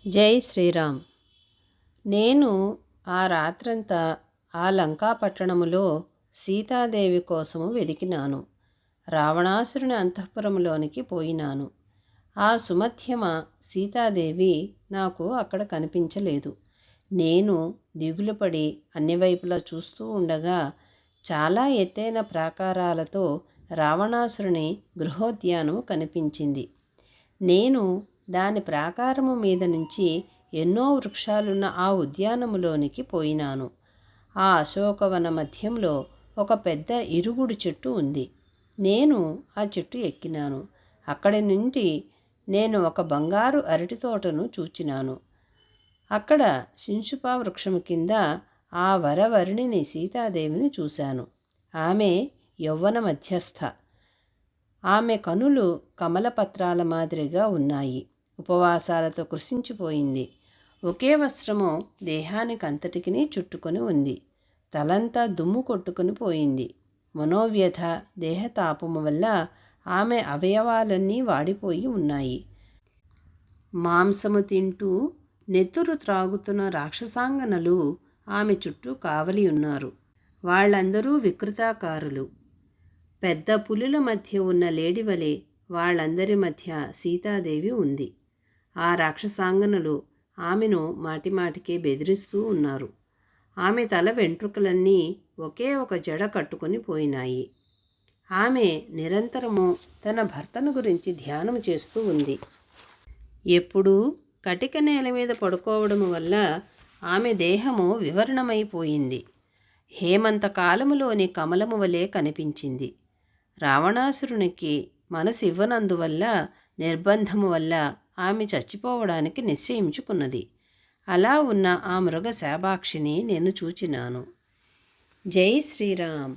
జై శ్రీరామ్. నేను ఆ రాత్రంతా ఆ లంకాపట్టణములో సీతాదేవి కోసము వెదికినాను. రావణాసురుని అంతఃపురంలోనికి పోయినాను. ఆ సుమధ్యమ సీతాదేవి నాకు అక్కడ కనిపించలేదు. నేను దిగులుపడి అన్ని వైపులా చూస్తూ ఉండగా చాలా ఎత్తైన ప్రాకారాలతో రావణాసురుని గృహోద్యానము కనిపించింది. నేను దాని ప్రాకారము మీద నుంచి ఎన్నో వృక్షాలున్న ఆ ఉద్యానములోనికి పోయినాను. ఆ అశోకవన మధ్యంలో ఒక పెద్ద ఇరుగుడు చెట్టు ఉంది. నేను ఆ చెట్టు ఎక్కినాను. అక్కడి నుండి నేను ఒక బంగారు అరటి తోటను చూచినాను. అక్కడ శింశుపా వృక్షము కింద ఆ వరవరిణిని సీతాదేవిని చూశాను. ఆమె యౌవన మధ్యస్థ. ఆమె కనులు కమలపత్రాల మాదిరిగా ఉన్నాయి. ఉపవాసాలతో కృషించిపోయింది. ఒకే వస్త్రము దేహానికంతటికి చుట్టుకొని ఉంది. తలంతా దుమ్ము కొట్టుకుని పోయింది. మనోవ్యధ, దేహతాపము వల్ల ఆమె అవయవాలన్నీ వాడిపోయి ఉన్నాయి. మాంసము తింటూ నెత్తురు త్రాగుతున్న రాక్షసాంగనలు ఆమె చుట్టూ కావలి ఉన్నారు. వాళ్ళందరూ వికృతాకారులు. పెద్ద పులుల మధ్య ఉన్న లేడివలే వాళ్ళందరి మధ్య సీతాదేవి ఉంది. ఆ రాక్షసాంగనలు ఆమెను మాటిమాటికే బెదిరిస్తూ ఉన్నారు. ఆమె తల వెంట్రుకలన్నీ ఒకే ఒక జడ కట్టుకొని పోయినాయి. ఆమె నిరంతరము తన భర్తను గురించి ధ్యానం చేస్తూ ఉంది. ఎప్పుడూ కటిక నేల మీద పడుకోవడము వల్ల ఆమె దేహము వివరణమైపోయింది. హేమంతకాలములోని కమలము వలె కనిపించింది. రావణాసురునికి మనసు ఇవ్వనందువల్ల, నిర్బంధము వల్ల ఆమె చచ్చిపోవడానికి నిశ్చయించుకున్నది. అలా ఉన్న ఆ మృగ శాపాక్షిని నేను చూచినాను. జై శ్రీరామ్.